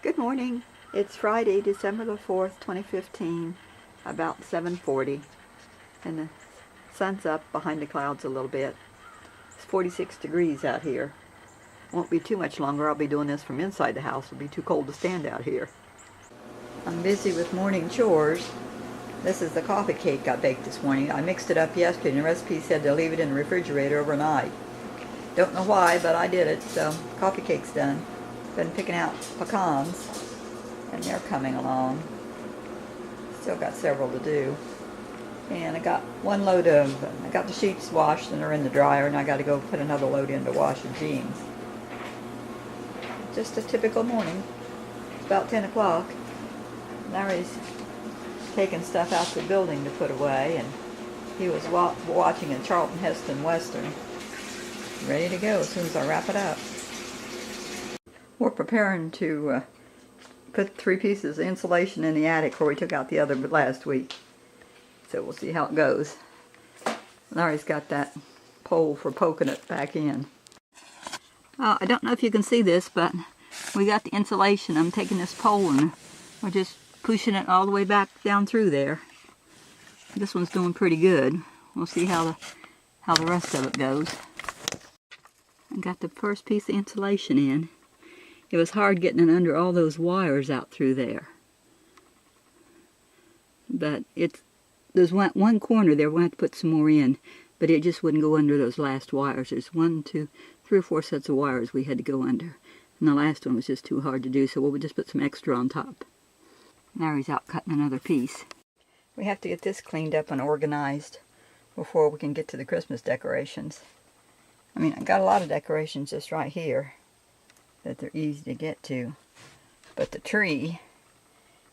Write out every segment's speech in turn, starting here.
Good morning. It's Friday, December the 4th, 2015, about 7:40, and the sun's up behind the clouds a little bit. It's 46 degrees out here. Won't be too much longer. I'll be doing this from inside the house. It'll be too cold to stand out here. I'm busy with morning chores. This is the coffee cake I baked this morning. I mixed it up yesterday, and the recipe said to leave it in the refrigerator overnight. Don't know why, but I did it, so coffee cake's done. Been picking out pecans, and they're coming along. Still got several to do. And I got I got the sheets washed and they're in the dryer, and I got to go put another load in to wash the jeans. Just a typical morning. It's about 10 o'clock. Larry's taking stuff out to the building to put away, and he was watching a Charlton Heston Western. Ready to go as soon as I wrap it up. We're preparing to put 3 pieces of insulation in the attic where we took out the other last week. So we'll see how it goes. Larry's got that pole for poking it back in. I don't know if you can see this, but we got the insulation. I'm taking this pole and we're just pushing it all the way back down through there. This one's doing pretty good. We'll see how the rest of it goes. I got the first piece of insulation in. It was hard getting it under all those wires out through there. But there's one corner there we'll have to put some more in, but it just wouldn't go under those last wires. There's 3 or 4 sets of wires we had to go under. And the last one was just too hard to do, so we'll just put some extra on top. Larry's out cutting another piece. We have to get this cleaned up and organized before we can get to the Christmas decorations. I mean, I got a lot of decorations just right here that they're easy to get to. But the tree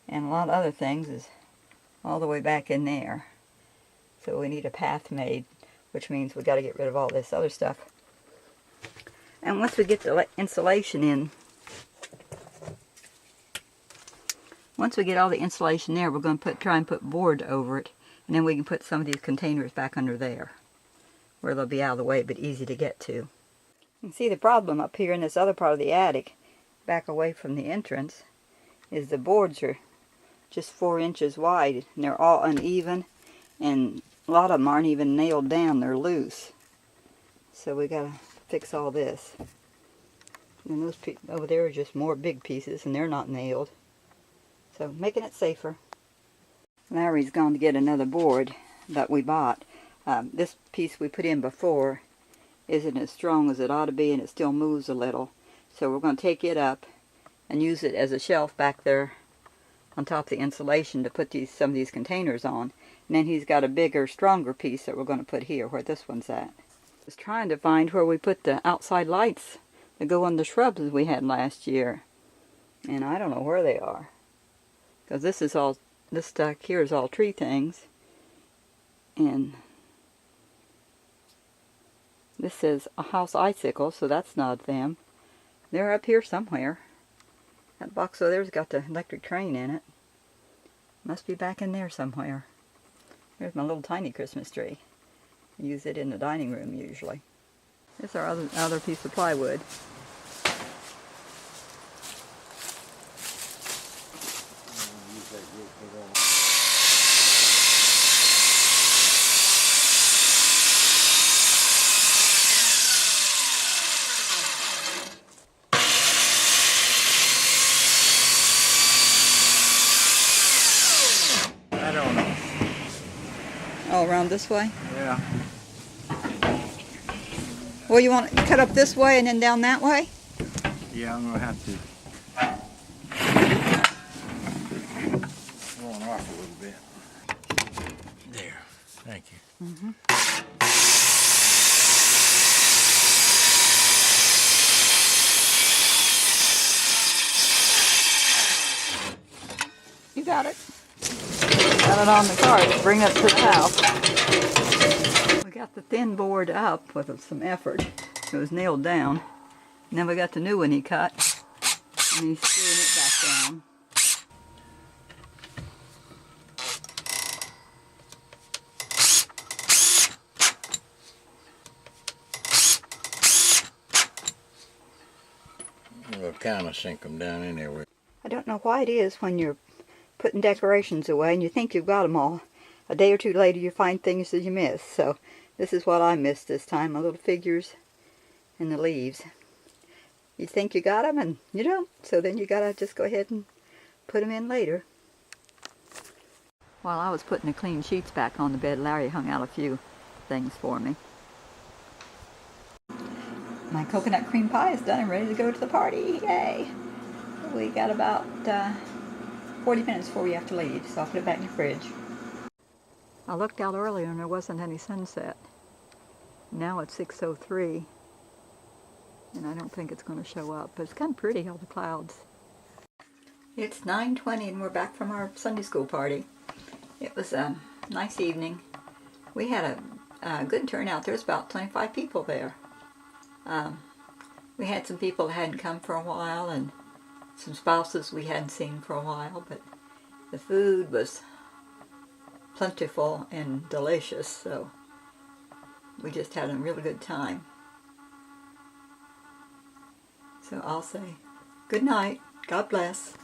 and a lot of other things is all the way back in there. So we need a path made, which means we got to get rid of all this other stuff. And once we get the insulation in, once we get all the insulation there, we're going to try and put board over it, and then we can put some of these containers back under there, where they'll be out of the way but easy to get to. You can see the problem up here in this other part of the attic, back away from the entrance, is the boards are just 4 inches wide, and they're all uneven, and a lot of them aren't even nailed down, they're loose. So we gotta fix all this. And those over there are just more big pieces, and they're not nailed. So making it safer. Larry's gone to get another board that we bought. This piece we put in before isn't as strong as it ought to be, and it still moves a little. So we're going to take it up and use it as a shelf back there on top of the insulation to put some of these containers on. And then he's got a bigger, stronger piece that we're going to put here where this one's at. I was trying to find where we put the outside lights that go on the shrubs we had last year, and I don't know where they are, because this stuff here is all tree things, and this says a house icicle, so that's not them. They're up here somewhere. That box over there's got the electric train in it. Must be back in there somewhere. There's my little tiny Christmas tree. I use it in the dining room usually. This is our other piece of plywood. I don't know. Oh, around this way? Yeah. Well, you want to cut up this way and then down that way? Yeah, I'm going to have to. Going off a little bit. There. Thank you. Mm-hmm. You got it. Got it on the cart. Bring it to the house. We got the thin board up with some effort. It was nailed down. And then we got the new one he cut. And he's screwing it back down. We'll kind of sink them down in there. I don't know why it is when you're putting decorations away and you think you've got them all. A day or two later you find things that you miss. So this is what I missed this time, my little figures and the leaves. You think you got them and you don't. So then you gotta just go ahead and put them in later. While I was putting the clean sheets back on the bed, Larry hung out a few things for me. My coconut cream pie is done and ready to go to the party. Yay! We got about 40 minutes before we have to leave, so I'll put it back in the fridge. I looked out earlier and there wasn't any sunset. Now it's 6:03, and I don't think it's going to show up, but it's kind of pretty, all the clouds. It's 9:20 and we're back from our Sunday school party. It was a nice evening. We had a good turnout. There was about 25 people there. We had some people that hadn't come for a while and some spouses we hadn't seen for a while, but the food was plentiful and delicious, so we just had a really good time. So I'll say good night. God bless.